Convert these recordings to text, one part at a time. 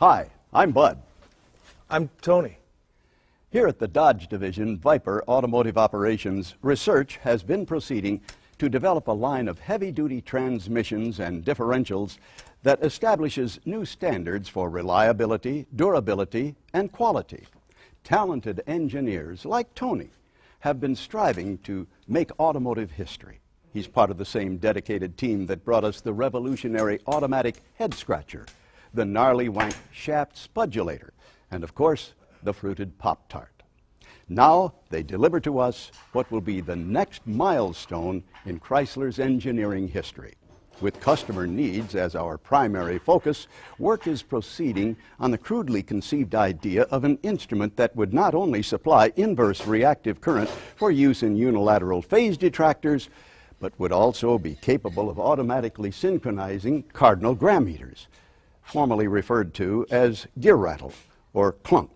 Hi, I'm Bud. I'm Tony. Here at the Dodge Division Viper Automotive Operations, research has been proceeding to develop a line of heavy-duty transmissions and differentials that establishes new standards for reliability, durability, and quality. Talented engineers like Tony have been striving to make automotive history. He's part of the same dedicated team that brought us the revolutionary automatic head scratcher, the gnarly wank shaft spudulator, and of course, the fruited Pop-Tart. Now they deliver to us what will be the next milestone in Chrysler's engineering history. With customer needs as our primary focus, work is proceeding on the crudely conceived idea of an instrument that would not only supply inverse reactive current for use in unilateral phase detractors, but would also be capable of automatically synchronizing cardinal gram meters, formerly referred to as gear rattle or clunk.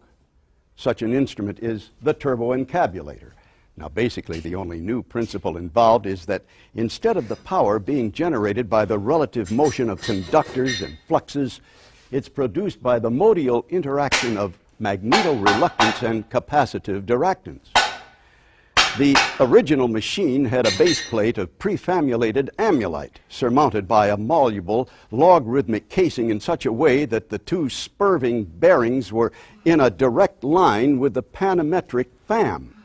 Such an instrument is the turboencabulator. Now, basically, the only new principle involved is that instead of the power being generated by the relative motion of conductors and fluxes, it's produced by the modial interaction of magnetoreluctance and capacitive diractance. The original machine had a base plate of prefamulated amulite surmounted by a malleable logarithmic casing in such a way that the two spurving bearings were in a direct line with the panametric fam.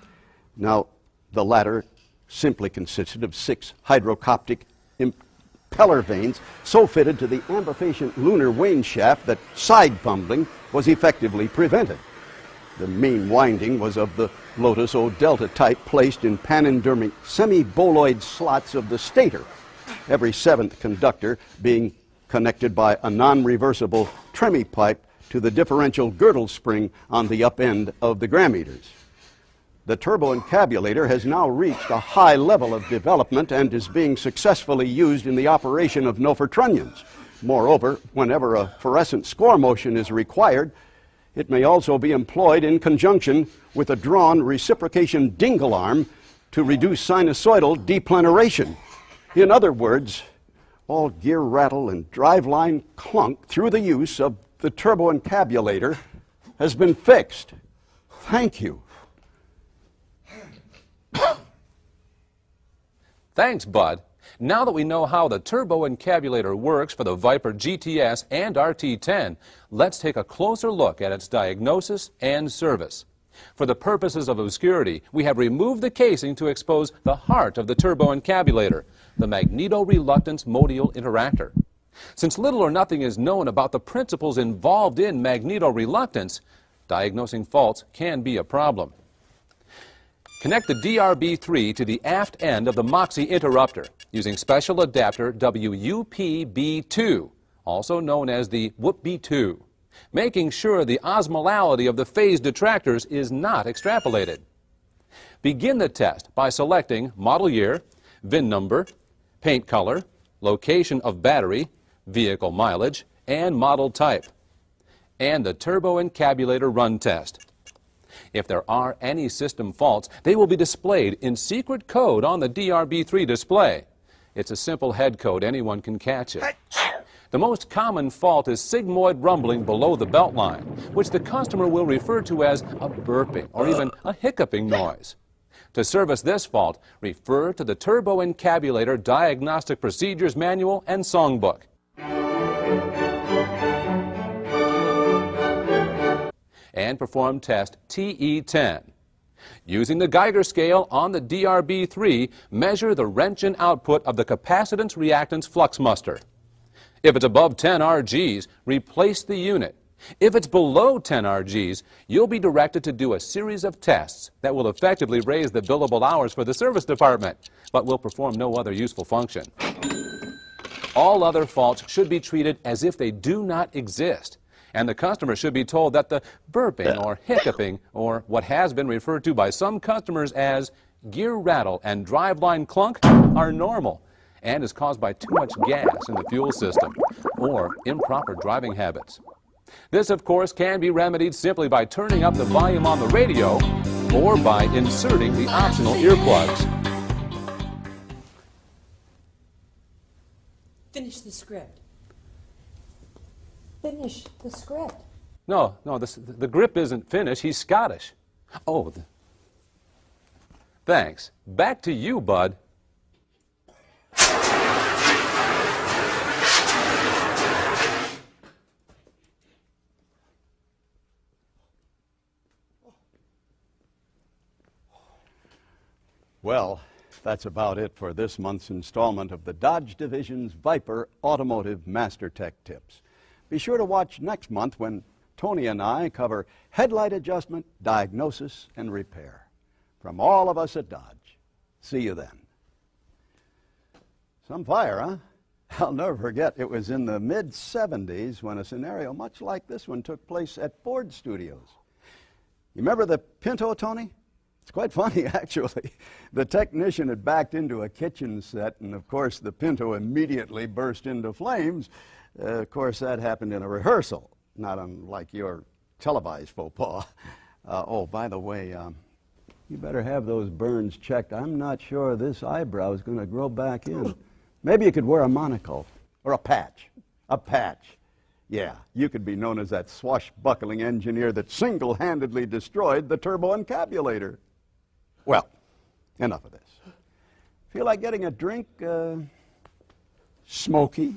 Now, the latter simply consisted of 6 hydrocoptic impeller vanes so fitted to the ambifacient lunar wane shaft that side fumbling was effectively prevented. The main winding was of the Lotus O Delta type placed in panendermic semi-boloid slots of the stator, every 7th conductor being connected by a non-reversible tremie pipe to the differential girdle spring on the up end of the gram meters. The turboencabulator has now reached a high level of development and is being successfully used in the operation of Nofer trunnions. Moreover, whenever a fluorescent score motion is required, it may also be employed in conjunction with a drawn reciprocation dingle arm to reduce sinusoidal depleneration. In other words, all gear rattle and driveline clunk through the use of the turboencabulator has been fixed. Thank you. Thanks, Bud. Now that we know how the turboencabulator works for the Viper GTS and RT10, let's take a closer look at its diagnosis and service. For the purposes of obscurity, we have removed the casing to expose the heart of the turboencabulator, the magnetoreluctance modial interactor. Since little or nothing is known about the principles involved in magnetoreluctance, diagnosing faults can be a problem. Connect the DRB3 to the aft end of the Moxie interrupter using special adapter WUPB2, also known as the WUPB2, making sure the osmolality of the phase detractors is not extrapolated. Begin the test by selecting model year, VIN number, paint color, location of battery, vehicle mileage, and model type, and the turboencabulator run test. If there are any system faults, they will be displayed in secret code on the DRB3 display. It's a simple head code, anyone can catch it. The most common fault is sigmoid rumbling below the belt line, which the customer will refer to as a burping or even a hiccuping noise. To service this fault, refer to the Turboencabulator Diagnostic Procedures Manual and Songbook. And perform test TE10. Using the Geiger scale on the DRB3, measure the wrench-in output of the capacitance-reactance flux muster. If it's above 10 RGs, replace the unit. If it's below 10 RGs, you'll be directed to do a series of tests that will effectively raise the billable hours for the service department, but will perform no other useful function. All other faults should be treated as if they do not exist, and the customer should be told that the burping or hiccuping, or what has been referred to by some customers as gear rattle and driveline clunk, are normal and is caused by too much gas in the fuel system or improper driving habits. This, of course, can be remedied simply by turning up the volume on the radio or by inserting the optional earplugs. Finish the script. Finish the script. No, the grip isn't Finnish. He's Scottish. Oh, thanks. Back to you, Bud. Well, that's about it for this month's installment of the Dodge Division's Viper Automotive Master Tech Tips. Be sure to watch next month when Tony and I cover headlight adjustment, diagnosis, and repair. From all of us at Dodge, see you then. Some fire, huh? I'll never forget, it was in the mid-'70s when a scenario much like this one took place at Ford Studios. You remember the Pinto, Tony? It's quite funny, actually. The technician had backed into a kitchen set, and of course the Pinto immediately burst into flames. Of course, that happened in a rehearsal, not unlike your televised faux pas. Oh, by the way, you better have those burns checked. I'm not sure this eyebrow is going to grow back in. Maybe you could wear a monocle or a patch. A patch. Yeah, you could be known as that swashbuckling engineer that single-handedly destroyed the turbo encabulator. Well, enough of this. Feel like getting a drink? Smoky?